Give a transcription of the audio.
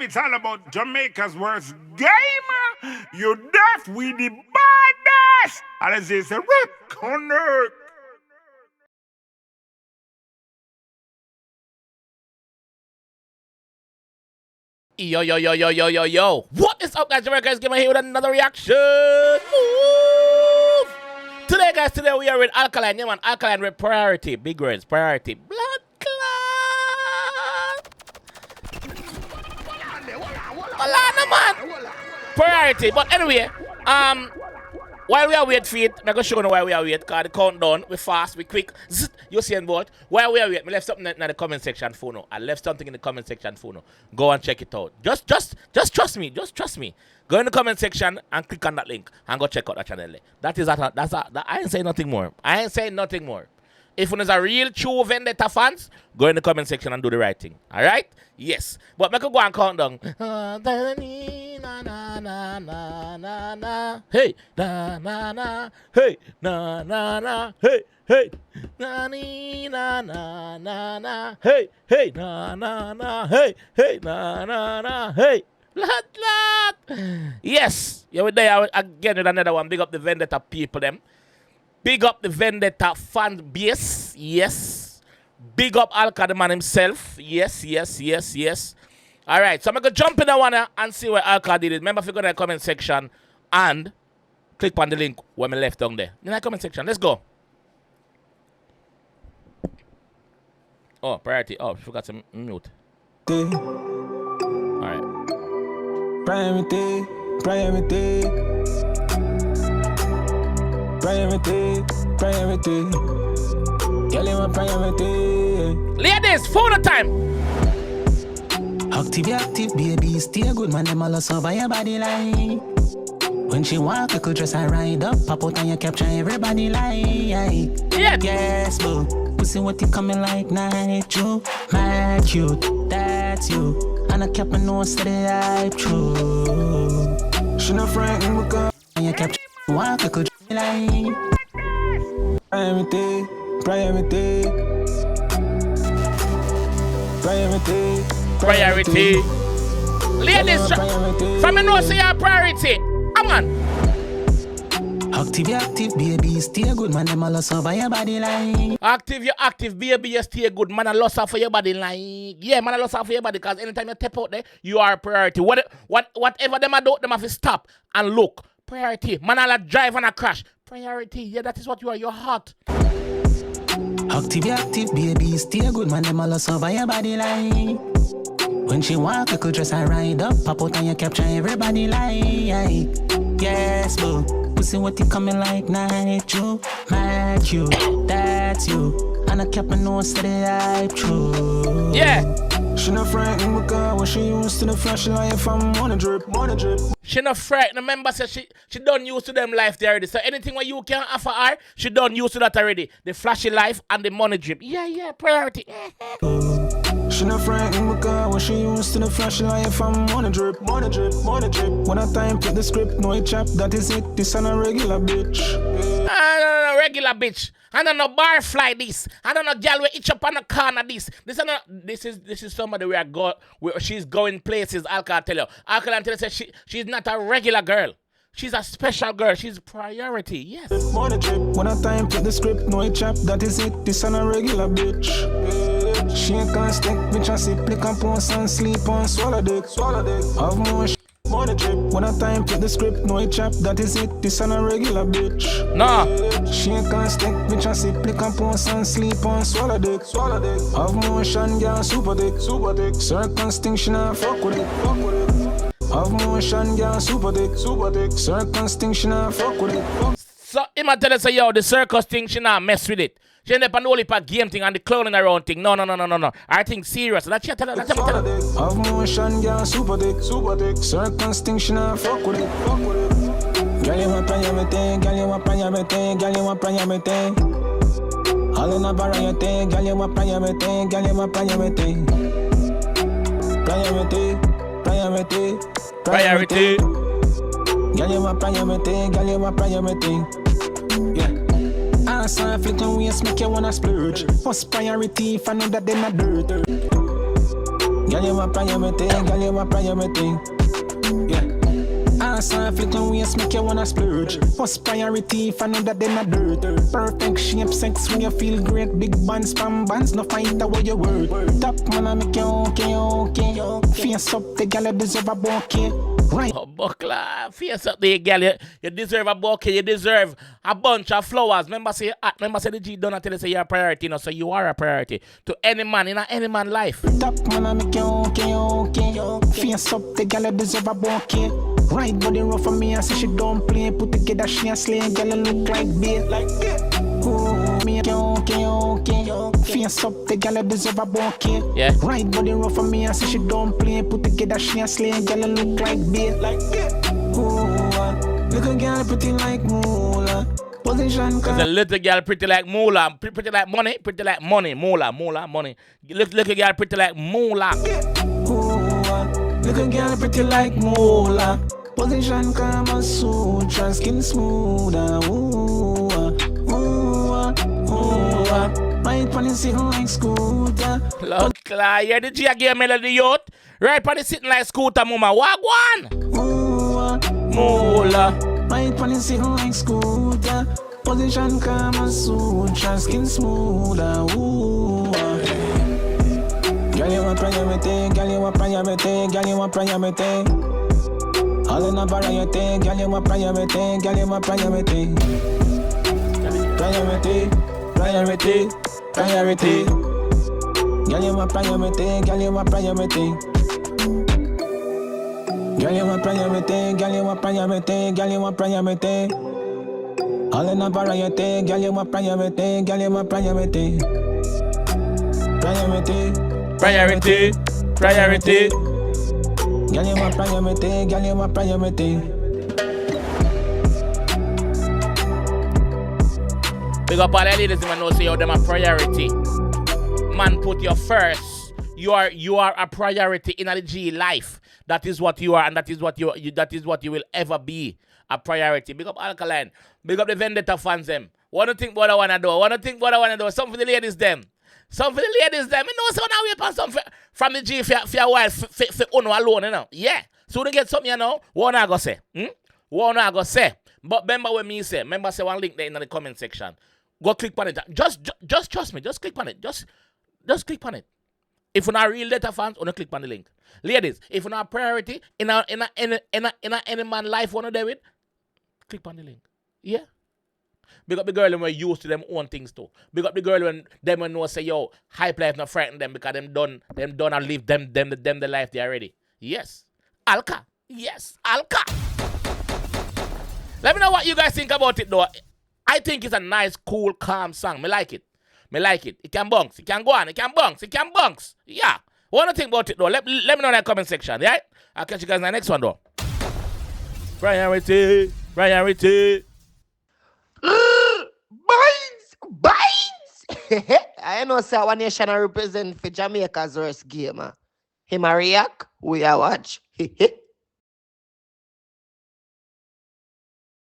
it's all about Jamaica's worst game. You deaf, we the baddest. And as they say, connect. Yo. What is up, guys? Jamaica is giving here with another reaction. Move. Today, guys, we are with Alkaline. Yeah, man, Alkaline with priority. Big words, priority. Blood clot. Hola, man. Priority. But anyway, while we are waiting for it, I'm going to show you why we are waiting, because the countdown, we fast, we quick. Zzz, you see on board. While we are waiting, I left something in the comment section for now. I left something in the comment section for now. Go and check it out. Just trust me. Just trust me. Go in the comment section and click on that link and go check out that channel. I ain't saying nothing more. If one is a real true Vendetta fans, go in the comment section and do the right thing. Alright? Yes. But make a go and count down. Hey, na na na. Hey, na na na. Hey. Na na na na. Hey, na na na. Hey, na na na. Hey. Lot. Yes. Yeah, we're there again with another one. Big up the Vendetta people them. Big up the Vendetta fan base. Yes. Big up Alka the man himself. Yes. Alright, so I'm going to jump in that one and see where Alka did it. Remember, if you go to the comment section and click on the link where I left down there. In the comment section. Let's go. Oh, priority. Oh, forgot to mute. Alright. Priority. Girl, you want priority. Ladies, phone time. Active, baby, stay good, man. Them all over your body like. When she walk, you could dress her ride up, pop out and you capture everybody like. Yeah. Yes, boo. Pussy, what you coming like night, you. My cute, that's you. And I kept my nose to the hype, true. She not frightened because and you capture walk, you could like. Priority. Ladies, from me know say your priority. Come on. Active, baby, stay good, man. Them all over your body like. Active, baby, you stay good, man. I lost off for your body like. Yeah, man, I lost off for your body, because anytime you step out there, you are a priority. Whatever them I do, them have to stop and look. Priority. Man, I'll drive and I crash. Priority. Yeah, that is what you are. You're hot. Active, baby, stay good, man. Them all over your body like. When she walk, you could dress her ride up, pop out and you capture everybody like. Yes, boo. Pussy, what you coming like night, you. My cute, that's you. And I kept my nose to the hype, true. Yeah. She not frightened because when she used to the flash life from money drip. She not frightened. Remember, say she done used to them life there already. So anything what you can offer her, she done used to that already. The flashy life and the money drip. Yeah, priority. She not frightened because when she used to the flash life from money drip. When I time put the script, no chap, that is it. This ain't a regular bitch. No, regular bitch. I don't know bar fly this. I don't know girl we itch up on the corner this. This is somebody where she's going places. Alka tell you. Alka tell you she's not a regular girl. She's a special girl. She's priority. Yes. When I time put the script, no chap, that is it. This ain't a regular bitch. She ain't constant, bitch. I see plick and pons and sleep on swallow dick. Have more money drip. When I time put the script, no chap, that is it. This ain't a regular bitch. Nah. She ain't constant, bitch. I see plick and pons and sleep on swallow dick. Have motion, girl, super dick. Circumstinction, I fuck with it. Have motion, girl, super dick. Circumstinction, I fuck with it. So, him a tell us, yo, the circus thing, she not mess with it. She ain't up on only for game thing and the clowning around thing. No. I think serious. That's what I tell her. Have motion, girl, super dick. Circumstinction, I fuck with it. Girl, you want everything. Girl, you want everything. Girl, you want everything. All in a variety. Girl, you want everything. Girl, you want everything. Priority. Girl, you want everything. Girl, you want everything. Yeah. Ass and flick on waist make you wanna splurge. What's priority if I know that they not dirt? Girl, Girl, you a priority, girl, you a priority. Yeah. Ass and flick and waist make you wanna splurge. First priority if I know that they not dirt. Perfect shape, sex when you feel great. Big bands, spam bands, no fight the way you work. Top man I make you okay. Face up, the girl you deserve a bouquet. Right. Oh, buckler, face up there, girl. You deserve a bouquet. You deserve a bunch of flowers. Remember say the G don't tell you say you're a priority, no, so you are a priority to any man in any man life. Top man I make you okay. Face up, the girl you deserve a bouquet. Right body rough for me, I say she don't play. Put together she a slay, girl you look like bait. Ooh, me okay. Face up, the girl you deserve a bouquet. Yeah. Right body rough for me, I say she don't play. Put together she a slay, girl you look like bait. Ooh, little girl pretty like moolah. Position There's a little girl pretty like moolah, pretty like money, pretty like money, moolah, money. Little girl pretty like moolah. Little girl pretty like moolah. Position Kama Sutra, skin smoother. Right on the sitting like scooter. Look, you're the G again, melody youth. Right on the sitting like scooter, mama. Wagwan. Moolah. Right on the sitting like scooter. Position Kama Sutra, skin smoother. Girl, you a priority, girl, you a priority, girl, you a priority. All in a variety, girl, you a priority, girl, you a priority. Priority. Girl, you a priority, girl, you a priority. Girl, you a priority, girl, you a priority, girl, you a priority. All in a variety, girl, you a priority, girl, you a priority. Priority. Girl, you a priority, girl, you a priority. Big up all the ladies who know say you them a priority. Man, put you first. You are a priority in the G life. That is what you are, and that is what you will ever be. A priority. Big up Alkaline. Big up the Vendetta fans them. What do you think what I wanna do? Something for the ladies them. You know, so now we upon something from the G for a while for uno alone, you know. Yeah. So we get something, you know, what I go say. What I go say. But remember what me say. Remember say one link there in the comment section. Go click on it. Just trust me. Just click on it. Just click on it. If you're not real data fans, you click on the link. Ladies, if you're not a priority in any man life wanna do it, click on the link. Yeah. Big up the girl when we're used to them own things too. Big up the girl when them know say yo, hype life not frighten them because them done and live them the life they already. Yes. Alka. Yes, Alka. Let me know what you guys think about it though. I think it's a nice, cool, calm song. Me like it. It can bounce. It can go on. It can bounce. Yeah. What do you think about it though? Let me know in the comment section. Yeah? I'll catch you guys in the next one though. Priority. Binds. I know say one nation I represent for Jamaica's worst game. Him a react, we a watch.